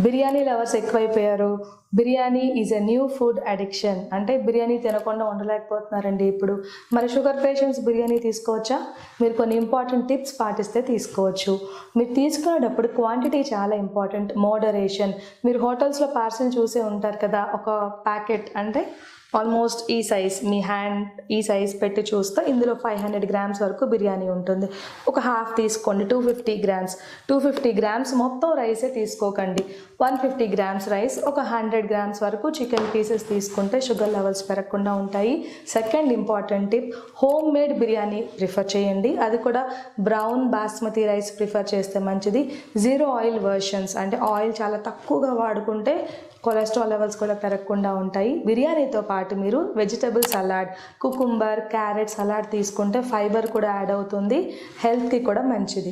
Biryani lovers ఎక్కువైపోయారు. Biryani is a new food addiction. అంటే బిర్యానీ తినకుండా ఉండలేకపోతున్నారండి ఇప్పుడు. మరి షుగర్ పేషెంట్స్ బిర్యానీ తీసుకోవచ్చా? మీరు కొన్ని ఇంపార్టెంట్ టిప్స్ పాటిస్తే తీసుకోవచ్చు. మీరు తీసుకునేటప్పుడు క్వాంటిటీ చాలా ఇంపార్టెంట్. మోడరేషన్. మీరు హోటల్స్‌లో పార్సెల్ చూసే ఉంటారు కదా! ఒక ప్యాకెట్ అంటే ఆల్మోస్ట్ ఈ సైజ్, మీ హ్యాండ్ ఈ సైజ్ పెట్టి చూస్తే ఇందులో 500 గ్రామ్స్ వరకు బిర్యానీ ఉంటుంది. ఒక హాఫ్ తీసుకోండి, 250 గ్రామ్స్. 250 గ్రామ్స్ మొత్తం రైసే తీసుకోకండి. 150 గ్రామ్స్ రైస్, ఒక 100 గ్రామ్స్ వరకు చికెన్ పీసెస్ తీసుకుంటే షుగర్ లెవెల్స్ పెరగకుండా ఉంటాయి. Second important tip, home made biryani prefer చేయండి. అది కూడా బ్రౌన్ బాస్మతి రైస్ ప్రిఫర్ చేస్తే మంచిది. జీరో ఆయిల్ వర్షన్స్, అంటే ఆయిల్ చాలా తక్కువగా వాడుకుంటే కొలెస్ట్రాల్ లెవెల్స్ కూడా పెరగకుండా ఉంటాయి. బిర్యానీతో పాటు మీరు vegetable salad, cucumber, carrot salad తీసుకుంటే ఫైబర్ కూడా యాడ్ అవుతుంది. హెల్త్కి కూడా మంచిది.